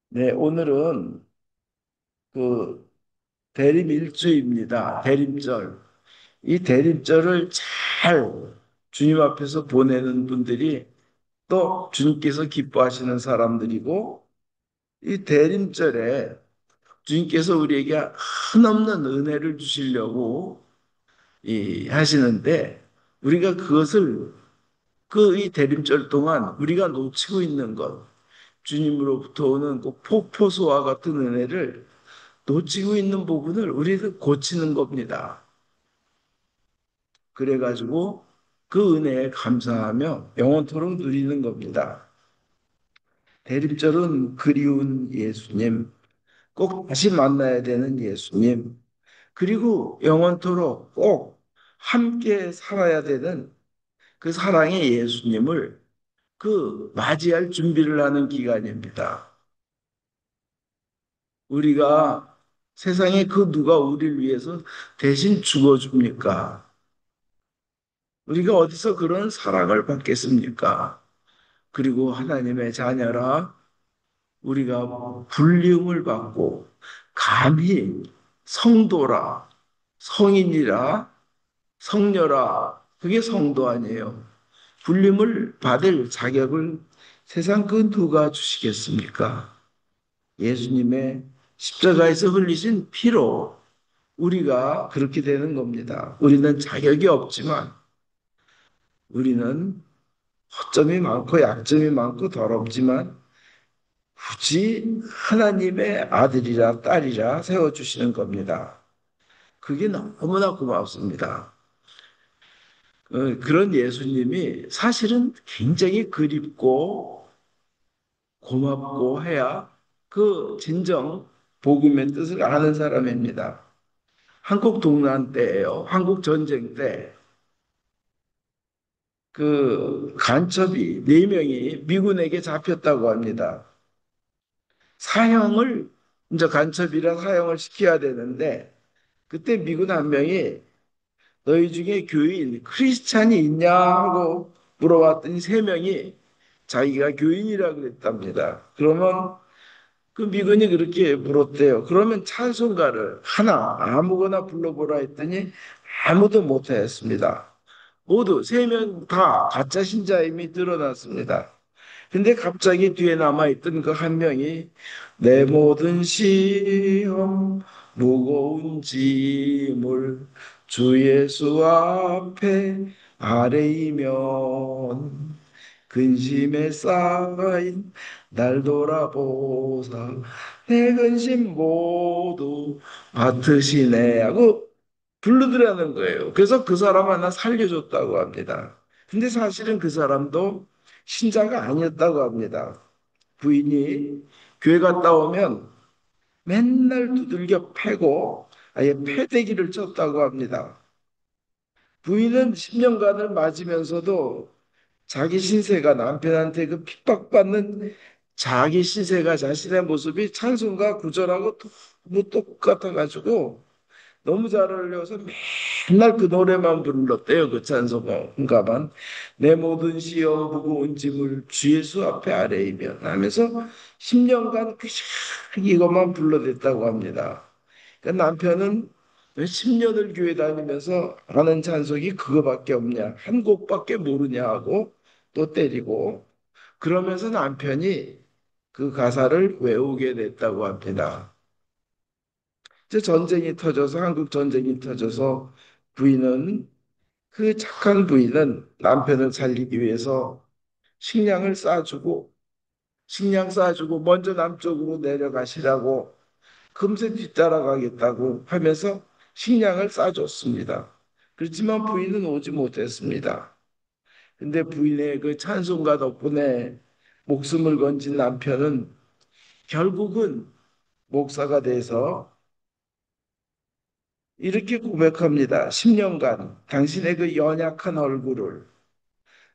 네, 오늘은 그 대림일주입니다. 대림절. 이 대림절을 잘 주님 앞에서 보내는 분들이 또 주님께서 기뻐하시는 사람들이고, 이 대림절에 주님께서 우리에게 한없는 은혜를 주시려고 하시는데, 우리가 그것을 그 이 대림절 동안 우리가 놓치고 있는 것, 주님으로부터 오는 그 폭포수와 같은 은혜를 놓치고 있는 부분을 우리는 고치는 겁니다. 그래가지고 그 은혜에 감사하며 영원토록 누리는 겁니다. 대립절은 그리운 예수님, 꼭 다시 만나야 되는 예수님, 그리고 영원토록 꼭 함께 살아야 되는 그 사랑의 예수님을 맞이할 준비를 하는 기간입니다. 우리가 세상에 그 누가 우리를 위해서 대신 죽어줍니까? 우리가 어디서 그런 사랑을 받겠습니까? 그리고 하나님의 자녀라 우리가 불리움을 받고 감히 성도라, 성인이라, 성녀라, 그게 성도 아니에요. 불림을 받을 자격을 세상 그 누가 주시겠습니까? 예수님의 십자가에서 흘리신 피로 우리가 그렇게 되는 겁니다. 우리는 자격이 없지만 우리는 허점이 많고 약점이 많고 더럽지만 굳이 하나님의 아들이라 딸이라 세워주시는 겁니다. 그게 너무나 고맙습니다. 그런 예수님이 사실은 굉장히 그립고 고맙고 해야 그 진정 복음의 뜻을 아는 사람입니다. 한국 동란 때예요. 한국 전쟁 때 그 간첩이 네 명이 미군에게 잡혔다고 합니다. 사형을 이제 간첩이라 사형을 시켜야 되는데 그때 미군 한 명이 너희 중에 교인 크리스찬이 있냐 하고 물어봤더니 세 명이 자기가 교인이라 그랬답니다. 그러면 그 미군이 그렇게 물었대요. 그러면 찬송가를 하나 아무거나 불러보라 했더니 아무도 못하였습니다. 모두 세 명 다 가짜 신자임이 드러났습니다. 근데 갑자기 뒤에 남아있던 그 한 명이 내 모든 시험 무거운 짐을 주 예수 앞에 아뢰이면 근심에 쌓인 날 돌아보사 내 근심 모두 맡으시네 하고 부르더라는 거예요. 그래서 그 사람 하나 살려줬다고 합니다. 근데 사실은 그 사람도 신자가 아니었다고 합니다. 부인이 교회 갔다 오면 맨날 두들겨 패고 아예 패대기를 쳤다고 합니다. 부인은 10년간을 맞으면서도 자기 신세가 남편한테 그 핍박받는 자기 신세가 자신의 모습이 찬송가 구절하고 너무 똑같아가지고 너무 잘 어울려서 맨날 그 노래만 불렀대요. 그 찬송가만. 내 모든 시험 무거운 짐을 주 예수 앞에 아뢰이면 하면서 10년간 그냥 이것만 불러댔다고 합니다. 그 남편은 왜 10년을 교회 다니면서 하는 찬송이 그거밖에 없냐, 한 곡밖에 모르냐 하고 또 때리고 그러면서 남편이 그 가사를 외우게 됐다고 합니다. 이제 전쟁이 터져서 한국 전쟁이 터져서 부인은 그 착한 부인은 남편을 살리기 위해서 식량을 싸주고 식량 싸주고 먼저 남쪽으로 내려가시라고 금세 뒤따라가겠다고 하면서 식량을 싸줬습니다. 그렇지만 부인은 오지 못했습니다. 근데 부인의 그 찬송가 덕분에 목숨을 건진 남편은 결국은 목사가 돼서 이렇게 고백합니다. 10년간 당신의 그 연약한 얼굴을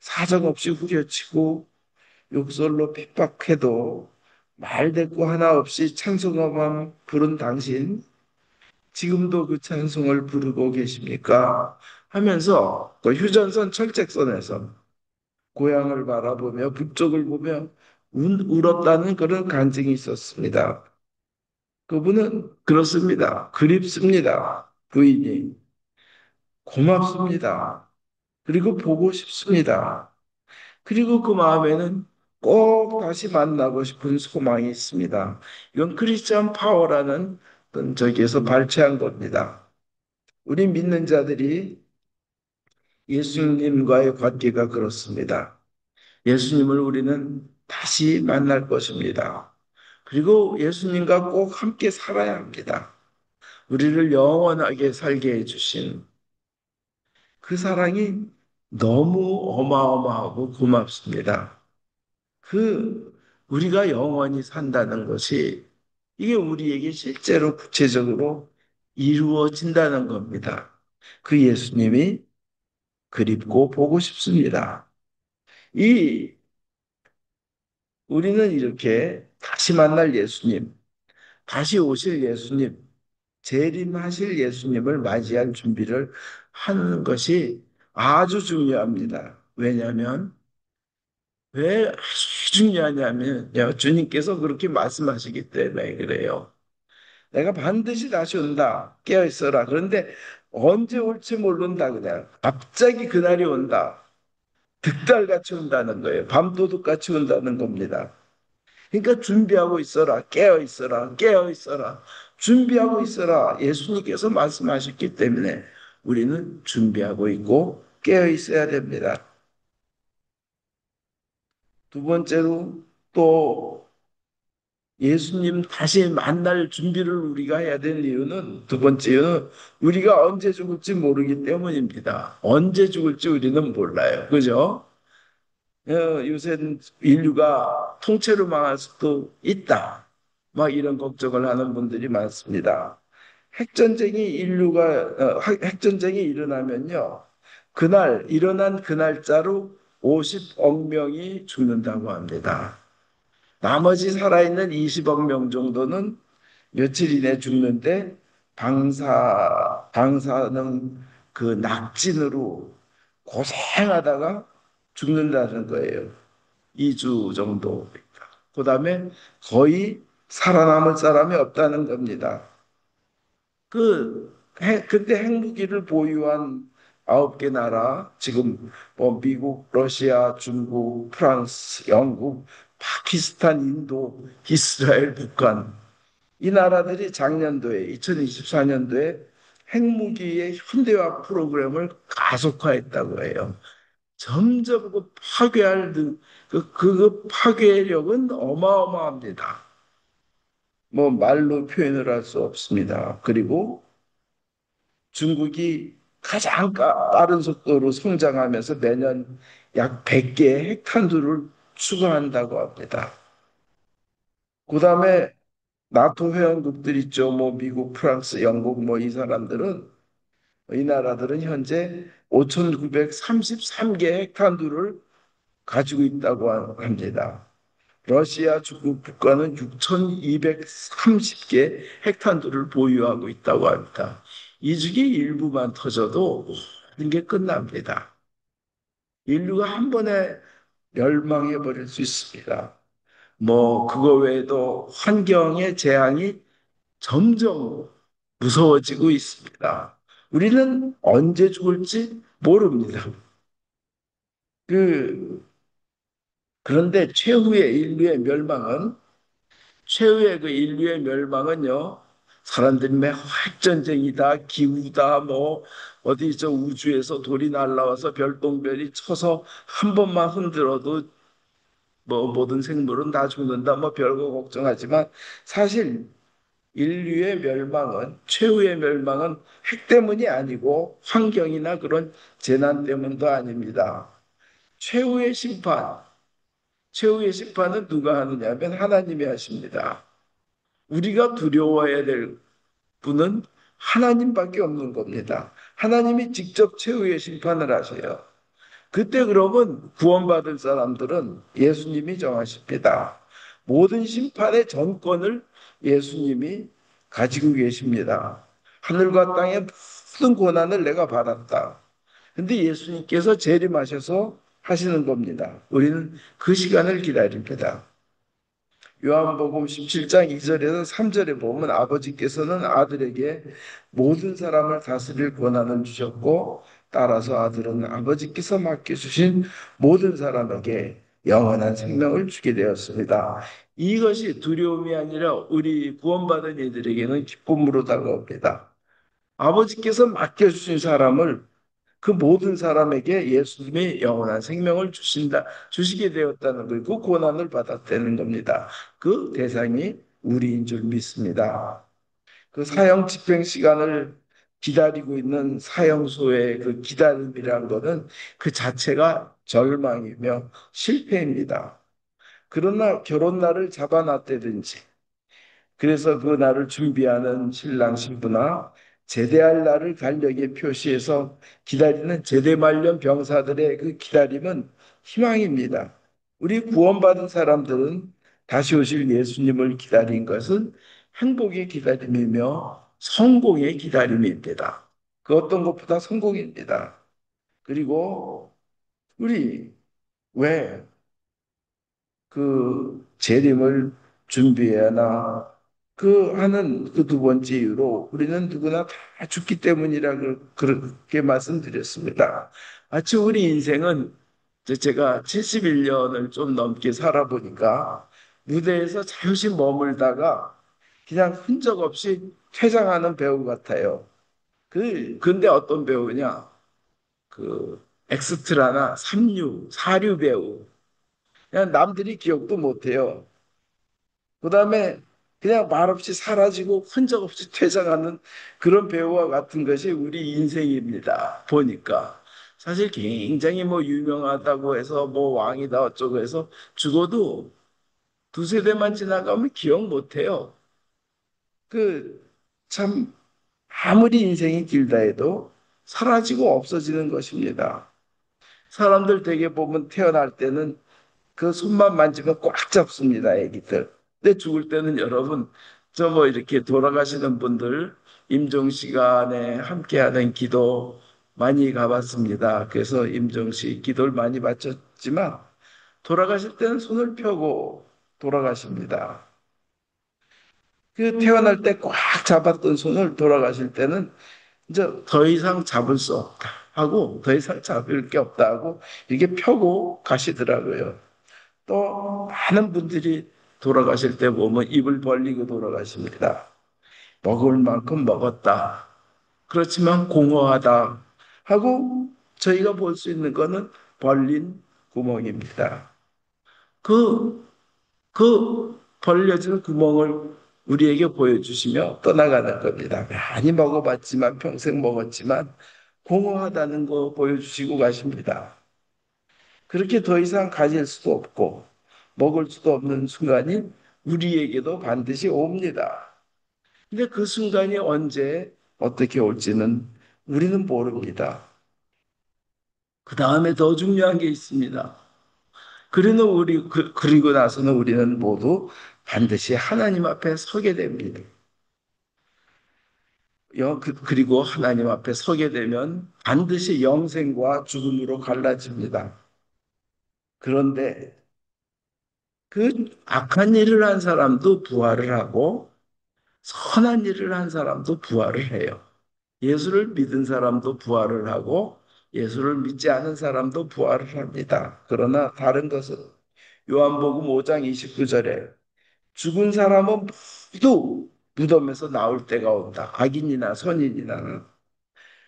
사정없이 후려치고 욕설로 핍박해도 말대꾸 하나 없이 찬송가만 부른 당신, 지금도 그 찬송을 부르고 계십니까? 하면서 그 휴전선 철책선에서 고향을 바라보며 북쪽을 보며 울었다는 그런 간증이 있었습니다. 그분은 그렇습니다. 그립습니다. 부인이. 고맙습니다. 그리고 보고 싶습니다. 그리고 그 마음에는 꼭 다시 만나고 싶은 소망이 있습니다. 이건 크리스천 파워라는 어떤 저기에서 발췌한 겁니다. 우리 믿는 자들이 예수님과의 관계가 그렇습니다. 예수님을 우리는 다시 만날 것입니다. 그리고 예수님과 꼭 함께 살아야 합니다. 우리를 영원하게 살게 해주신 그 사랑이 너무 어마어마하고 고맙습니다. 그 우리가 영원히 산다는 것이 이게 우리에게 실제로 구체적으로 이루어진다는 겁니다. 그 예수님이 그립고 보고 싶습니다. 이 우리는 이렇게 다시 만날 예수님, 다시 오실 예수님, 재림하실 예수님을 맞이할 준비를 하는 것이 아주 중요합니다. 왜냐하면 왜 아주 중요하냐면요. 주님께서 그렇게 말씀하시기 때문에 그래요. 내가 반드시 다시 온다. 깨어 있어라. 그런데 언제 올지 모른다. 그냥 갑자기 그날이 온다. 득달같이 온다는 거예요. 밤도둑같이 온다는 겁니다. 그러니까 준비하고 있어라. 깨어 있어라. 깨어 있어라. 준비하고 있어라. 예수님께서 말씀하셨기 때문에 우리는 준비하고 있고 깨어 있어야 됩니다. 두 번째로 또 예수님 다시 만날 준비를 우리가 해야 될 이유는 두 번째 이유는 우리가 언제 죽을지 모르기 때문입니다. 언제 죽을지 우리는 몰라요. 그죠? 요새 인류가 통째로 망할 수도 있다. 막 이런 걱정을 하는 분들이 많습니다. 핵전쟁이 일어나면요. 그날 일어난 그 날짜로 50억 명이 죽는다고 합니다. 나머지 살아있는 20억 명 정도는 며칠 이내 죽는데 방사능 그 낙진으로 고생하다가 죽는다는 거예요. 2주 정도. 그 다음에 거의 살아남을 사람이 없다는 겁니다. 그때 핵무기를 보유한 9개 나라, 지금 뭐 미국, 러시아, 중국, 프랑스, 영국, 파키스탄, 인도, 이스라엘, 북한, 이 나라들이 작년도에, 2024년도에 핵무기의 현대화 프로그램을 가속화했다고 해요. 점점 그 파괴력은 어마어마합니다. 뭐 말로 표현을 할 수 없습니다. 그리고 중국이 가장 빠른 속도로 성장하면서 매년 약 100개의 핵탄두를 추가한다고 합니다. 그 다음에 나토 회원국들 있죠. 뭐 미국, 프랑스, 영국 뭐 이 사람들은 이 나라들은 현재 5,933개 핵탄두를 가지고 있다고 합니다. 러시아, 중국, 북한은 6,230개 핵탄두를 보유하고 있다고 합니다. 이 중에 일부만 터져도 모든 게 끝납니다. 인류가 한 번에 멸망해 버릴 수 있습니다. 뭐 그거 외에도 환경의 재앙이 점점 무서워지고 있습니다. 우리는 언제 죽을지 모릅니다. 그 그런데 최후의 그 인류의 멸망은요. 사람들이 막 핵전쟁이다, 기후다, 뭐 어디 저 우주에서 돌이 날라와서 별똥별이 쳐서 한 번만 흔들어도 뭐 모든 생물은 다 죽는다, 뭐 별거 걱정하지만 사실 최후의 멸망은 핵 때문이 아니고 환경이나 그런 재난 때문도 아닙니다. 최후의 심판, 최후의 심판은 누가 하느냐면 하나님이 하십니다. 우리가 두려워해야 될 분은 하나님밖에 없는 겁니다. 하나님이 직접 최후의 심판을 하세요. 그때 그러면 구원받을 사람들은 예수님이 정하십니다. 모든 심판의 전권을 예수님이 가지고 계십니다. 하늘과 땅의 모든 고난을 내가 받았다. 근데 예수님께서 재림하셔서 하시는 겁니다. 우리는 그 시간을 기다립니다. 요한복음 17장 2절에서 3절에 보면 아버지께서는 아들에게 모든 사람을 다스릴 권한을 주셨고 따라서 아들은 아버지께서 맡겨주신 모든 사람에게 영원한 생명을 주게 되었습니다. 이것이 두려움이 아니라 우리 구원받은 이들에게는 기쁨으로 다가옵니다. 아버지께서 맡겨주신 사람을 그 모든 사람에게 예수님이 영원한 생명을 주시게 되었다는 걸, 그 고난을 받았다는 겁니다. 그 대상이 우리인 줄 믿습니다. 그 사형 집행 시간을 기다리고 있는 사형소의 그 기다림이란 거는 그 자체가 절망이며 실패입니다. 그러나 결혼 날을 잡아놨다든지 그래서 그 날을 준비하는 신랑 신부나 제대할 날을 달력에 표시해서 기다리는 제대 말년 병사들의 그 기다림은 희망입니다. 우리 구원받은 사람들은 다시 오실 예수님을 기다린 것은 행복의 기다림이며 성공의 기다림입니다. 그 어떤 것보다 성공입니다. 그리고 우리 왜 그 재림을 준비해나 그 하는 그 두 번째 이유로 우리는 누구나 다 죽기 때문이라 그렇게 말씀드렸습니다. 마치 우리 인생은 제가 71년을 좀 넘게 살아보니까 무대에서 잠시 머물다가 그냥 흔적 없이 퇴장하는 배우 같아요. 근데 어떤 배우냐? 그 엑스트라나 삼류, 사류 배우. 그냥 남들이 기억도 못해요. 그다음에 그냥 말없이 사라지고 흔적 없이 퇴장하는 그런 배우와 같은 것이 우리 인생입니다. 보니까. 사실 굉장히 뭐 유명하다고 해서 뭐 왕이다 어쩌고 해서 죽어도 두세 대만 지나가면 기억 못해요. 참 아무리 인생이 길다 해도 사라지고 없어지는 것입니다. 사람들 되게 보면 태어날 때는 그 손만 만지면 꽉 잡습니다, 애기들. 근데 죽을 때는 여러분, 저 뭐 이렇게 돌아가시는 분들, 임종 시간에 함께하는 기도 많이 가봤습니다. 그래서 임종 시 기도를 많이 바쳤지만, 돌아가실 때는 손을 펴고 돌아가십니다. 그 태어날 때 꽉 잡았던 손을 돌아가실 때는 이제 더 이상 잡을 수 없다 하고, 더 이상 잡을 게 없다 하고, 이렇게 펴고 가시더라고요. 또 많은 분들이 돌아가실 때 보면 입을 벌리고 돌아가십니다. 먹을 만큼 먹었다. 그렇지만 공허하다 하고 저희가 볼 수 있는 것은 벌린 구멍입니다. 그, 그 벌려진 구멍을 우리에게 보여주시며 떠나가는 겁니다. 많이 먹어봤지만 평생 먹었지만 공허하다는 거 보여주시고 가십니다. 그렇게 더 이상 가질 수도 없고 먹을 수도 없는 순간이 우리에게도 반드시 옵니다. 근데 그 순간이 언제 어떻게 올지는 우리는 모릅니다. 그 다음에 더 중요한 게 있습니다. 그리고 나서는 우리는 모두 반드시 하나님 앞에 서게 됩니다. 그리고 하나님 앞에 서게 되면 반드시 영생과 죽음으로 갈라집니다. 그런데 그 악한 일을 한 사람도 부활을 하고 선한 일을 한 사람도 부활을 해요. 예수를 믿은 사람도 부활을 하고 예수를 믿지 않은 사람도 부활을 합니다. 그러나 다른 것은 요한복음 5장 29절에 죽은 사람은 모두 무덤에서 나올 때가 온다. 악인이나 선인이나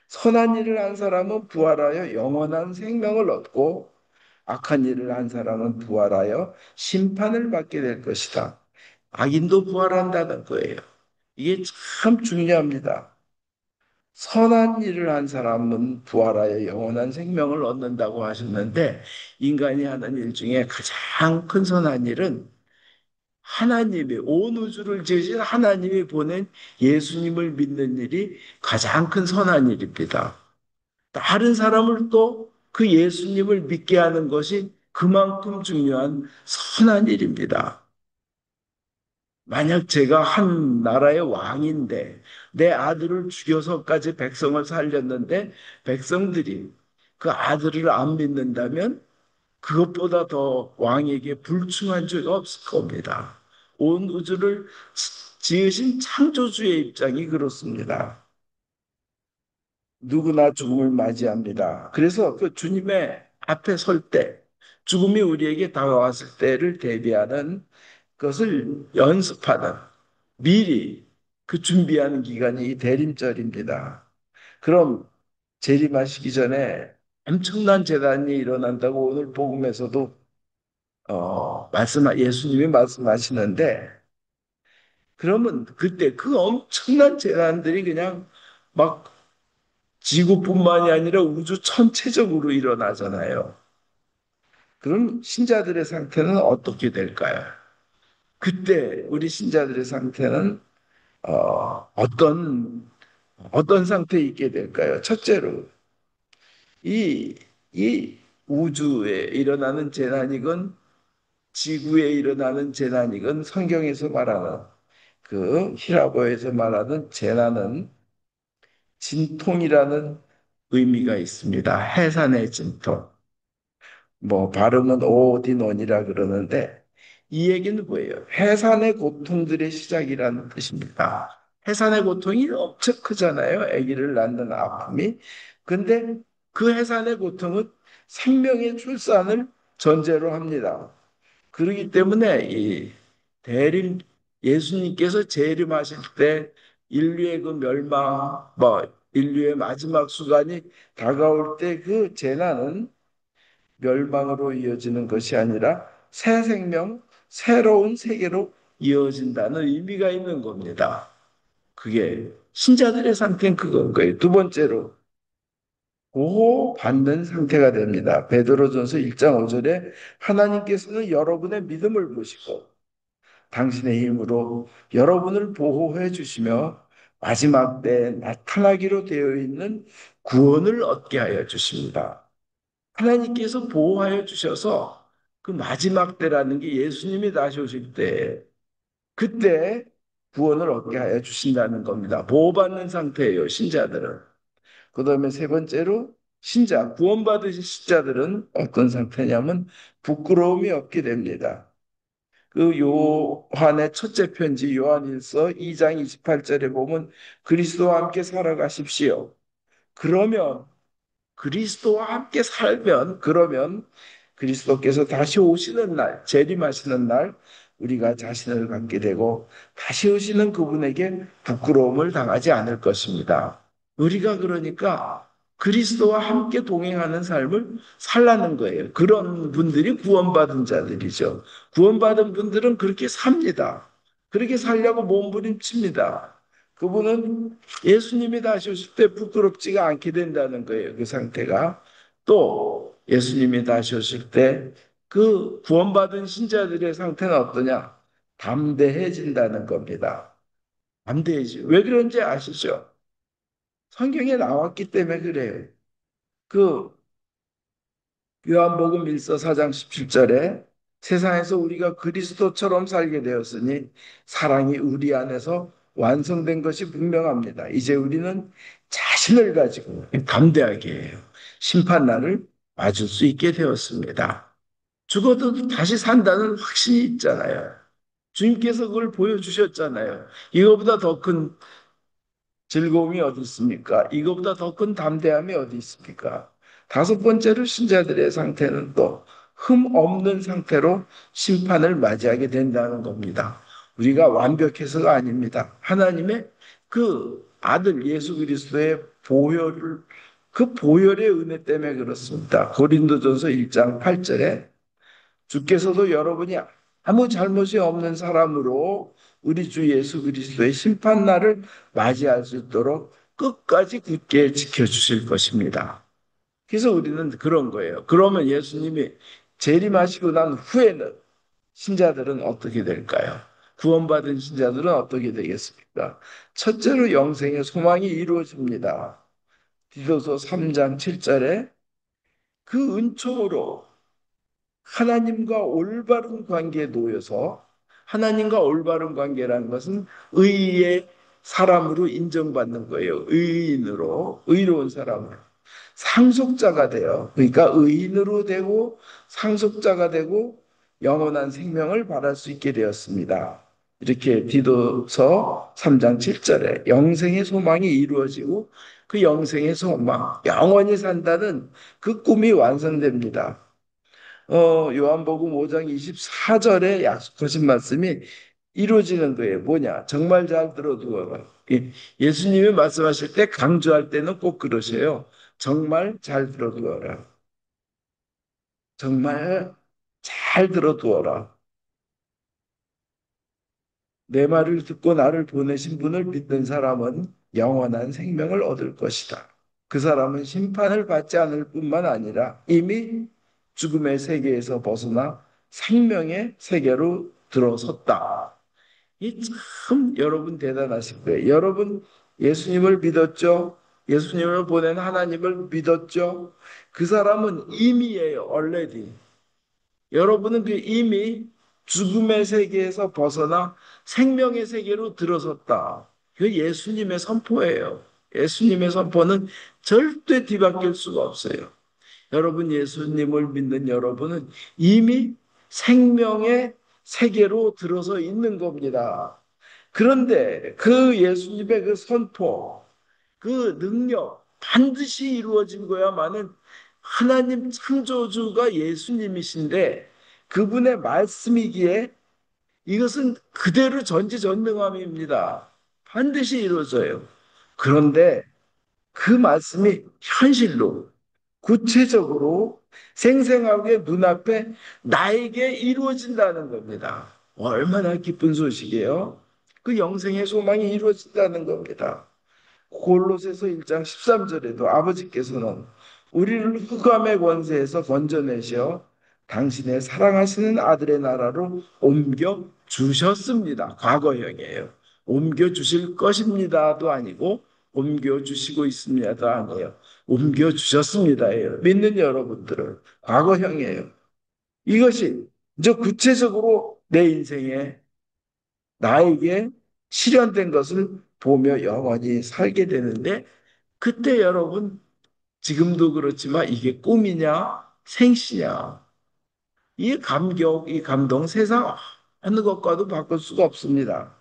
선한 일을 한 사람은 부활하여 영원한 생명을 얻고 악한 일을 한 사람은 부활하여 심판을 받게 될 것이다. 악인도 부활한다는 거예요. 이게 참 중요합니다. 선한 일을 한 사람은 부활하여 영원한 생명을 얻는다고 하셨는데 인간이 하는 일 중에 가장 큰 선한 일은 하나님이 온 우주를 지으신 하나님이 보낸 예수님을 믿는 일이 가장 큰 선한 일입니다. 다른 사람을 또 그 예수님을 믿게 하는 것이 그만큼 중요한 선한 일입니다. 만약 제가 한 나라의 왕인데 내 아들을 죽여서까지 백성을 살렸는데 백성들이 그 아들을 안 믿는다면 그것보다 더 왕에게 불충한 죄가 없을 겁니다. 온 우주를 지으신 창조주의 입장이 그렇습니다. 누구나 죽음을 맞이합니다. 그래서 그 주님의 앞에 설 때, 죽음이 우리에게 다가왔을 때를 대비하는 것을 연습하는, 미리 그 준비하는 기간이 이 대림절입니다. 그럼 재림하시기 전에 엄청난 재난이 일어난다고 오늘 복음에서도 예수님이 말씀하시는데, 그러면 그때 그 엄청난 재난들이 그냥 막 지구뿐만이 아니라 우주 전체적으로 일어나잖아요. 그럼 신자들의 상태는 어떻게 될까요? 그때 우리 신자들의 상태는 어떤 상태에 있게 될까요? 첫째로 이, 이 우주에 일어나는 재난이건 지구에 일어나는 재난이건 성경에서 말하는 그 히라보에서 말하는 재난은 진통이라는 의미가 있습니다. 해산의 진통. 뭐 발음은 오디논이라 그러는데 이 얘기는 뭐예요? 해산의 고통들의 시작이라는 뜻입니다. 해산의 고통이 엄청 크잖아요. 아기를 낳는 아픔이. 근데 그 해산의 고통은 생명의 출산을 전제로 합니다. 그렇기 때문에 이 대림 예수님께서 재림하실 때 인류의 그 멸망, 인류의 마지막 수간이 다가올 때 그 재난은 멸망으로 이어지는 것이 아니라 새 생명, 새로운 세계로 이어진다는 의미가 있는 겁니다. 그게 신자들의 상태는 그건 거예요. 두 번째로 보호받는 상태가 됩니다. 베드로전서 1장 5절에 하나님께서는 여러분의 믿음을 보시고 당신의 힘으로 여러분을 보호해 주시며 마지막 때에 나타나기로 되어 있는 구원을 얻게 하여 주십니다. 하나님께서 보호하여 주셔서 그 마지막 때라는 게 예수님이 다시 오실 때 그때 구원을 얻게 하여 주신다는 겁니다. 보호받는 상태예요, 신자들은. 그다음에 세 번째로 구원받으신 신자들은 어떤 상태냐면 부끄러움이 없게 됩니다. 그 요한의 첫째 편지 요한일서 2장 28절에 보면 그리스도와 함께 살아가십시오. 그러면 그리스도와 함께 살면 그러면 그리스도께서 다시 오시는 날, 재림하시는 날 우리가 자신을 갖게 되고 다시 오시는 그분에게 부끄러움을 당하지 않을 것입니다. 우리가 그러니까 그리스도와 함께 동행하는 삶을 살라는 거예요. 그런 분들이 구원받은 자들이죠. 구원받은 분들은 그렇게 삽니다. 그렇게 살려고 몸부림칩니다. 그분은 예수님이 다시 오실 때 부끄럽지가 않게 된다는 거예요. 그 상태가. 또 예수님이 다시 오실 때 그 구원받은 신자들의 상태는 어떠냐? 담대해진다는 겁니다. 담대해지. 왜 그런지 아시죠? 성경에 나왔기 때문에 그래요. 그 요한복음 1서 4장 17절에 세상에서 우리가 그리스도처럼 살게 되었으니 사랑이 우리 안에서 완성된 것이 분명합니다. 이제 우리는 자신을 가지고 담대하게 해요. 심판날을 맞을 수 있게 되었습니다. 죽어도 다시 산다는 확신이 있잖아요. 주님께서 그걸 보여주셨잖아요. 이거보다 더 큰 즐거움이 어디 있습니까? 이거보다 더 큰 담대함이 어디 있습니까? 다섯 번째로 신자들의 상태는 또 흠 없는 상태로 심판을 맞이하게 된다는 겁니다. 우리가 완벽해서가 아닙니다. 하나님의 그 아들 예수 그리스도의 그 보혈의 은혜 때문에 그렇습니다. 고린도전서 1장 8절에 주께서도 여러분이 아무 잘못이 없는 사람으로 우리 주 예수 그리스도의 심판날을 맞이할 수 있도록 끝까지 굳게 지켜주실 것입니다. 그래서 우리는 그런 거예요. 그러면 예수님이 재림하시고 난 후에는 신자들은 어떻게 될까요? 구원받은 신자들은 어떻게 되겠습니까? 첫째로 영생의 소망이 이루어집니다. 디도서 3장 7절에 그 은총으로 하나님과 올바른 관계에 놓여서 하나님과 올바른 관계라는 것은 의의 사람으로 인정받는 거예요. 의인으로, 의로운 사람으로. 상속자가 돼요. 그러니까 의인으로 되고 상속자가 되고 영원한 생명을 받을 수 있게 되었습니다. 이렇게 디도서 3장 7절에 영생의 소망이 이루어지고 그 영생의 소망, 영원히 산다는 그 꿈이 완성됩니다. 요한복음 5장 24절에 약속하신 말씀이 이루어지는 거예요. 뭐냐? 정말 잘 들어두어라. 예수님이 말씀하실 때 강조할 때는 꼭 그러세요. 정말 잘 들어두어라. 정말 잘 들어두어라. 내 말을 듣고 나를 보내신 분을 믿는 사람은 영원한 생명을 얻을 것이다. 그 사람은 심판을 받지 않을 뿐만 아니라 이미 죽음의 세계에서 벗어나 생명의 세계로 들어섰다. 이 참 여러분 대단하신 거예요. 여러분 예수님을 믿었죠? 예수님을 보낸 하나님을 믿었죠? 그 사람은 이미예요, already. 여러분은 그 이미 죽음의 세계에서 벗어나 생명의 세계로 들어섰다. 그 예수님의 선포예요. 예수님의 선포는 절대 뒤바뀔 수가 없어요. 여러분 예수님을 믿는 여러분은 이미 생명의 세계로 들어서 있는 겁니다. 그런데 그 예수님의 그 선포, 그 능력 반드시 이루어진 거야만은 하나님 창조주가 예수님이신데 그분의 말씀이기에 이것은 그대로 전지전능함입니다. 반드시 이루어져요. 그런데 그 말씀이 현실로 구체적으로 생생하게 눈앞에 나에게 이루어진다는 겁니다. 얼마나 기쁜 소식이에요. 그 영생의 소망이 이루어진다는 겁니다. 골로새서 1장 13절에도 아버지께서는 우리를 흑암의 권세에서 건져내셔 당신의 사랑하시는 아들의 나라로 옮겨 주셨습니다. 과거형이에요. 옮겨 주실 것입니다도 아니고 옮겨 주시고 있습니다도 아니에요. 옮겨 주셨습니다예요. 믿는 여러분들은 과거형이에요. 이것이 이제 구체적으로 내 인생에 나에게 실현된 것을 보며 영원히 살게 되는데 그때 여러분 지금도 그렇지만 이게 꿈이냐 생시냐 이 감격 이 감동 세상 어느 것과도 바꿀 수가 없습니다.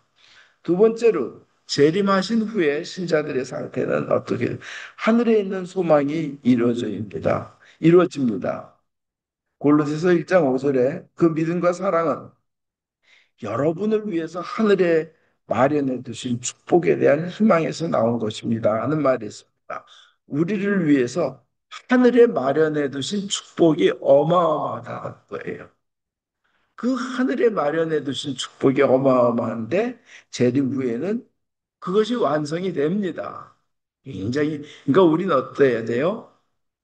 두 번째로 재림하신 후에 신자들의 상태는 어떻게 하늘에 있는 소망이 이루어집니다. 골로새서 1장 5절에 그 믿음과 사랑은 여러분을 위해서 하늘에 마련해 두신 축복에 대한 희망에서 나온 것입니다. 하는 말이 있습니다. 우리를 위해서 하늘에 마련해 두신 축복이 어마어마하다는 거예요. 그 하늘에 마련해 두신 축복이 어마어마한데 재림 후에는 그것이 완성이 됩니다. 굉장히 그러니까 우리는 어떠해야 돼요?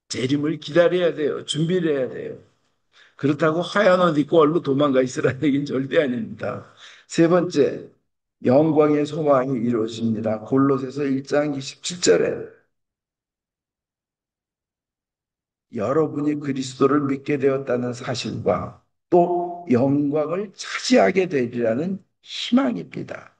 재림을 기다려야 돼요. 준비를 해야 돼요. 그렇다고 하얀 옷 입고 얼른 도망가 있으라는 얘기는 절대 아닙니다. 세 번째, 영광의 소망이 이루어집니다. 골로새서 1장 27절에 여러분이 그리스도를 믿게 되었다는 사실과 또 영광을 차지하게 되리라는 희망입니다.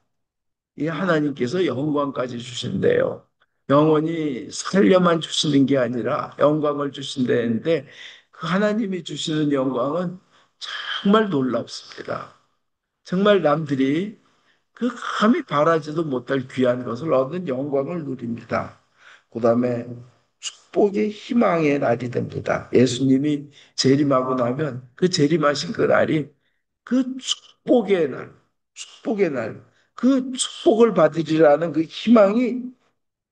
이 하나님께서 영광까지 주신대요. 영원히 살려만 주시는 게 아니라 영광을 주신다는데 그 하나님이 주시는 영광은 정말 놀랍습니다. 정말 남들이 그 감히 바라지도 못할 귀한 것을 얻는 영광을 누립니다. 그 다음에 축복의 희망의 날이 됩니다. 예수님이 재림하고 나면 그 재림하신 그 날이 그 축복의 날, 축복의 날, 그 축복을 받으리라는 그 희망이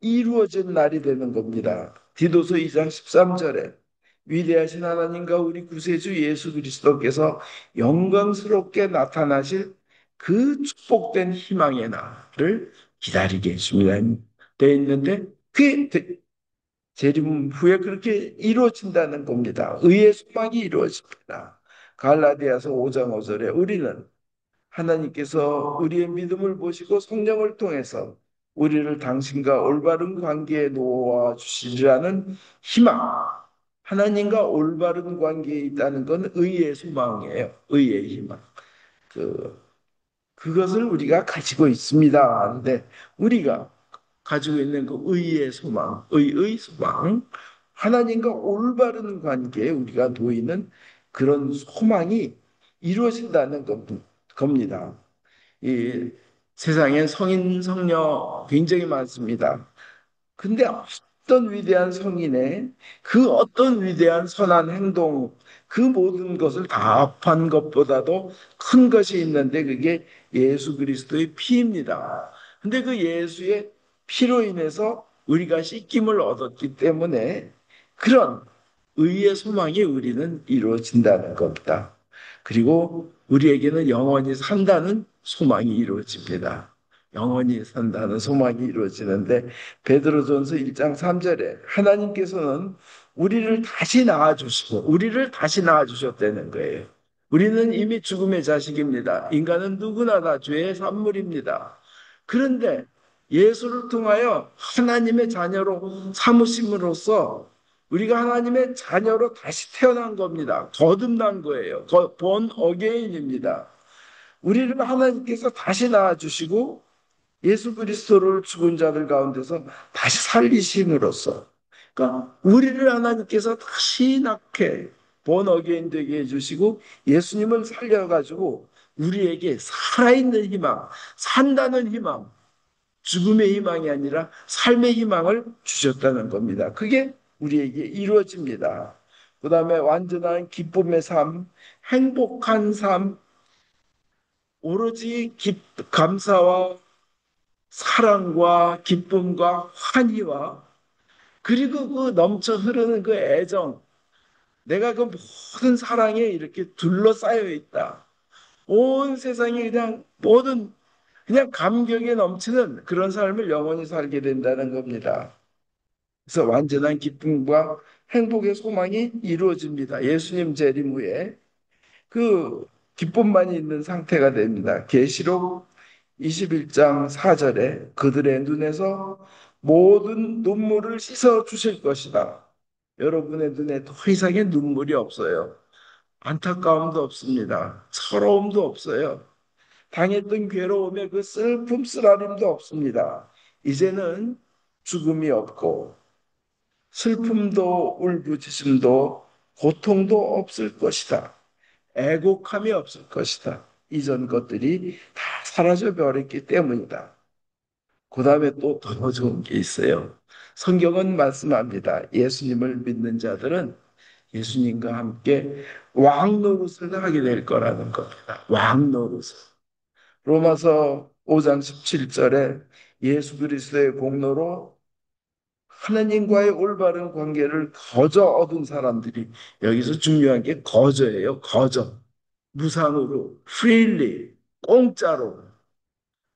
이루어진 날이 되는 겁니다. 디도서 2장 13절에 위대하신 하나님과 우리 구세주 예수 그리스도께서 영광스럽게 나타나실 그 축복된 희망의 날을 기다리게 해줍니다. 되어 있는데 그게 재림 후에 그렇게 이루어진다는 겁니다. 의의 소망이 이루어집니다. 갈라디아서 5장 5절에 우리는 하나님께서 우리의 믿음을 보시고 성령을 통해서 우리를 당신과 올바른 관계에 놓아 주시리라는 희망. 하나님과 올바른 관계에 있다는 건 의의 소망이에요. 의의 희망. 그, 그것을 우리가 가지고 있습니다. 하는데 우리가 가지고 있는 그 의의 소망, 의의 소망, 하나님과 올바른 관계에 우리가 놓이는 그런 소망이 이루어진다는 겁니다. 이 세상엔 성인, 성녀 굉장히 많습니다. 근데 어떤 위대한 성인의 그 어떤 위대한 선한 행동, 그 모든 것을 다 합한 것보다도 큰 것이 있는데 그게 예수 그리스도의 피입니다. 근데 그 예수의 피로 인해서 우리가 씻김을 얻었기 때문에 그런 의의 소망이 우리는 이루어진다는 겁니다. 그리고 우리에게는 영원히 산다는 소망이 이루어집니다. 영원히 산다는 소망이 이루어지는데 베드로전서 1장 3절에 하나님께서는 우리를 다시 낳아주시고 우리를 다시 낳아주셨다는 거예요. 우리는 이미 죽음의 자식입니다. 인간은 누구나 다 죄의 산물입니다. 그런데 예수를 통하여 하나님의 자녀로 삼으심으로써 우리가 하나님의 자녀로 다시 태어난 겁니다. 거듭난 거예요. 본 어게인입니다. 우리를 하나님께서 다시 낳아주시고 예수 그리스도를 죽은 자들 가운데서 다시 살리심으로써 그러니까 우리를 하나님께서 다시 낳게 본 어게인 되게 해주시고 예수님을 살려가지고 우리에게 살아있는 희망, 산다는 희망, 죽음의 희망이 아니라 삶의 희망을 주셨다는 겁니다. 그게 우리에게 이루어집니다. 그 다음에 완전한 기쁨의 삶, 행복한 삶, 오로지 감사와 사랑과 기쁨과 환희와 그리고 그 넘쳐 흐르는 그 애정, 내가 그 모든 사랑에 이렇게 둘러싸여 있다. 온 세상이 그냥 모든 그냥 감격에 넘치는 그런 삶을 영원히 살게 된다는 겁니다. 그래서 완전한 기쁨과 행복의 소망이 이루어집니다. 예수님 재림 후에 그 기쁨만이 있는 상태가 됩니다. 계시록 21장 4절에 그들의 눈에서 모든 눈물을 씻어 주실 것이다. 여러분의 눈에 더 이상의 눈물이 없어요. 안타까움도 없습니다. 서러움도 없어요. 당했던 괴로움에 그 슬픔 쓰라림도 없습니다. 이제는 죽음이 없고 슬픔도 울부짖음도 고통도 없을 것이다. 애곡함이 없을 것이다. 이전 것들이 다 사라져 버렸기 때문이다. 그 다음에 또 더 좋은 게 있어요. 성경은 말씀합니다. 예수님을 믿는 자들은 예수님과 함께 왕 노릇을 하게 될 거라는 겁니다. 왕 노릇을. 로마서 5장 17절에 예수 그리스도의 공로로 하나님과의 올바른 관계를 거저 얻은 사람들이 여기서 중요한 게 거저예요. 거저. 무상으로, freely, 공짜로.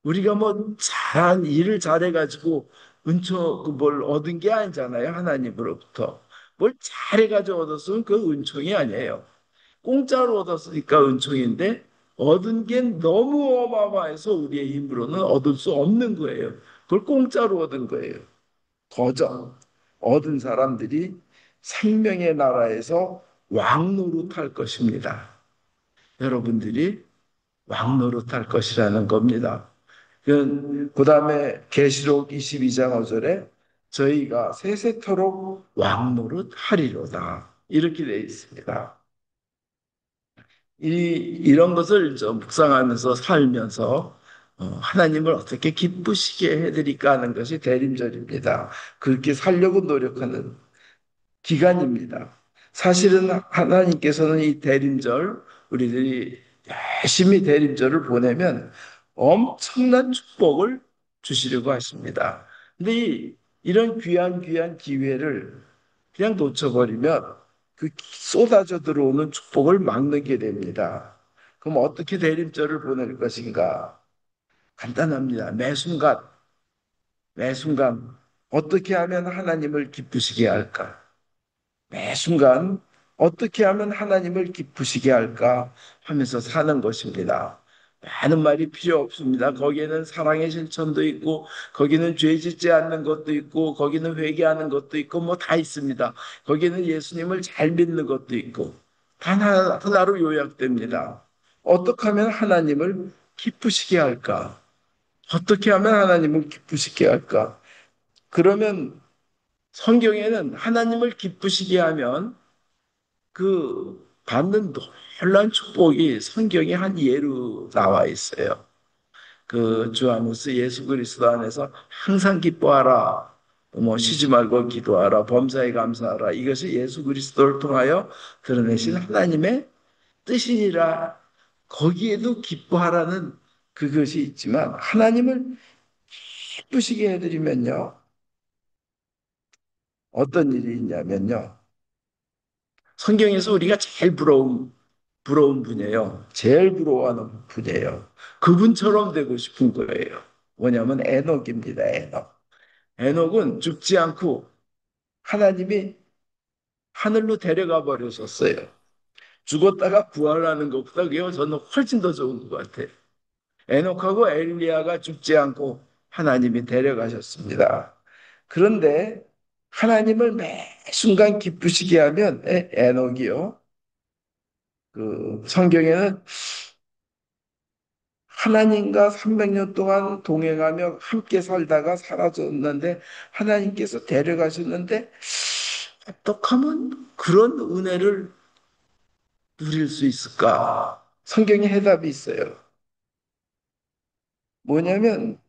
우리가 뭐 잘한 일을 잘해가지고 은총 뭘 얻은 게 아니잖아요. 하나님으로부터. 뭘 잘해가지고 얻었으면 그 은총이 아니에요. 공짜로 얻었으니까 은총인데 얻은 게 너무 어마어마해서 우리의 힘으로는 얻을 수 없는 거예요. 그걸 공짜로 얻은 거예요. 거저 얻은 사람들이 생명의 나라에서 왕 노릇할 것입니다. 여러분들이 왕 노릇할 것이라는 겁니다. 그 다음에 계시록 22장 5절에 저희가 세세토록 왕 노릇하리로다. 이렇게 되어 있습니다. 이런 것을 묵상하면서 살면서 하나님을 어떻게 기쁘시게 해드릴까 하는 것이 대림절입니다. 그렇게 살려고 노력하는 기간입니다. 사실은 하나님께서는 이 대림절, 우리들이 열심히 대림절을 보내면 엄청난 축복을 주시려고 하십니다. 근데 이런 귀한 기회를 그냥 놓쳐버리면 그 쏟아져 들어오는 축복을 막는 게 됩니다. 그럼 어떻게 대림절을 보낼 것인가? 간단합니다. 매 순간 어떻게 하면 하나님을 기쁘시게 할까? 매 순간 어떻게 하면 하나님을 기쁘시게 할까 하면서 사는 것입니다. 많은 말이 필요 없습니다. 거기에는 사랑의 실천도 있고, 거기는 죄 짓지 않는 것도 있고, 거기는 회개하는 것도 있고, 뭐 다 있습니다. 거기는 예수님을 잘 믿는 것도 있고, 단 하나로 요약됩니다. 어떻게 하면 하나님을 기쁘시게 할까? 어떻게 하면 하나님을 기쁘시게 할까? 그러면 성경에는 하나님을 기쁘시게 하면 그 받는 놀라운 축복이 성경에 한 예로 나와 있어요. 그 주 안에서 예수 그리스도 안에서 항상 기뻐하라. 뭐 쉬지 말고 기도하라. 범사에 감사하라. 이것이 예수 그리스도를 통하여 드러내신 하나님의 뜻이니라. 거기에도 기뻐하라는 그것이 있지만 하나님을 기쁘시게 해드리면요. 어떤 일이 있냐면요. 성경에서 우리가 제일 부러운 분이에요. 제일 부러워하는 분이에요. 그분처럼 되고 싶은 거예요. 뭐냐면 에녹입니다. 에녹. 에녹은 죽지 않고 하나님이 하늘로 데려가 버리셨어요. 죽었다가 부활하는 것보다 그게 저는 훨씬 더 좋은 것 같아요. 에녹하고 엘리야가 죽지 않고 하나님이 데려가셨습니다. 그런데 하나님을 매 순간 기쁘시게 하면 에녹이요. 그 성경에는 하나님과 300년 동안 동행하며 함께 살다가 사라졌는데 하나님께서 데려가셨는데 어떻게 하면 그런 은혜를 누릴 수 있을까? 성경에 해답이 있어요. 뭐냐면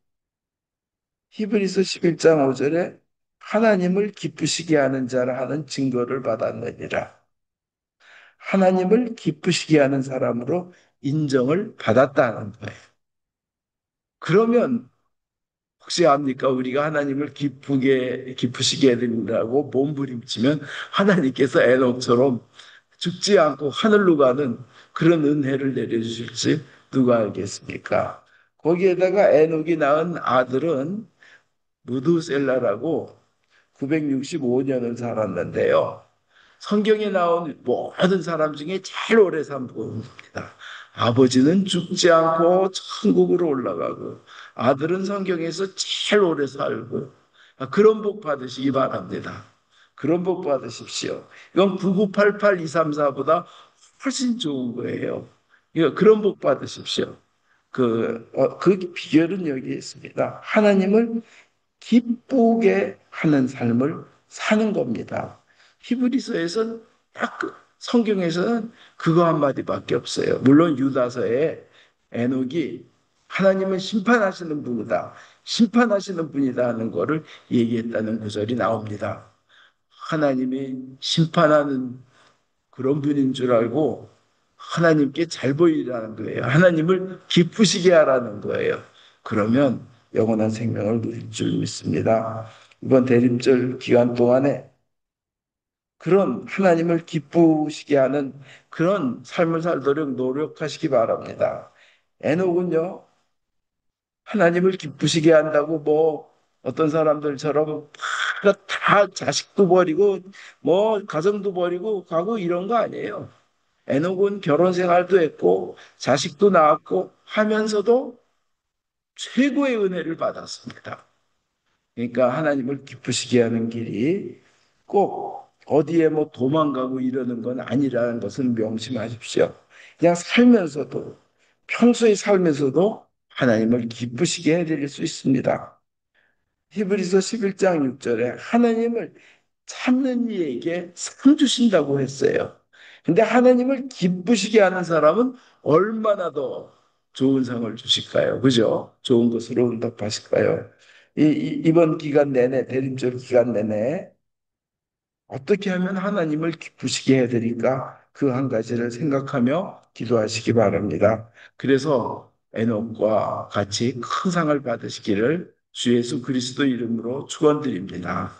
히브리서 11장 5절에 하나님을 기쁘시게 하는 자라 하는 증거를 받았느니라. 하나님을 기쁘시게 하는 사람으로 인정을 받았다는 거예요. 그러면 혹시 압니까? 우리가 하나님을 기쁘시게 해드린다고 몸부림치면 하나님께서 에녹처럼 죽지 않고 하늘로 가는 그런 은혜를 내려주실지 누가 알겠습니까? 거기에다가 에녹이 낳은 아들은 무두셀라라고 965년을 살았는데요. 성경에 나온 모든 사람 중에 제일 오래 산 분입니다. 아버지는 죽지 않고 천국으로 올라가고 아들은 성경에서 제일 오래 살고 그런 복 받으시기 바랍니다. 그런 복 받으십시오. 이건 9988234보다 훨씬 좋은 거예요. 이거 그런 복 받으십시오. 그 비결은 여기에 있습니다. 하나님을 기쁘게 하는 삶을 사는 겁니다. 히브리서에서는 성경에서는 그거 한마디밖에 없어요. 물론 유다서에 에녹이 하나님은 심판하시는 분이다. 심판하시는 분이다 하는 거를 얘기했다는 구절이 나옵니다. 하나님이 심판하는 그런 분인 줄 알고 하나님께 잘 보이라는 거예요. 하나님을 기쁘시게 하라는 거예요. 그러면 영원한 생명을 누릴 줄 믿습니다. 이번 대림절 기간 동안에 그런 하나님을 기쁘시게 하는 그런 삶을 살도록 노력하시기 바랍니다. 에녹은요, 하나님을 기쁘시게 한다고 뭐 어떤 사람들처럼 다 자식도 버리고 뭐 가정도 버리고 가고 이런 거 아니에요. 에녹은 결혼 생활도 했고 자식도 낳았고 하면서도 최고의 은혜를 받았습니다. 그러니까 하나님을 기쁘시게 하는 길이 꼭 어디에 뭐 도망가고 이러는 건 아니라는 것을 명심하십시오. 그냥 살면서도 평소에 살면서도 하나님을 기쁘시게 해드릴 수 있습니다. 히브리서 11장 6절에 하나님을 찾는 이에게 상 주신다고 했어요. 근데 하나님을 기쁘시게 하는 사람은 얼마나 더 좋은 상을 주실까요? 그죠? 좋은 것으로 응답하실까요? 이번 기간 내내, 대림절 기간 내내 어떻게 하면 하나님을 기쁘시게 해드릴까? 그 한 가지를 생각하며 기도하시기 바랍니다. 그래서 에녹과 같이 큰 상을 받으시기를 주 예수 그리스도 이름으로 축원드립니다.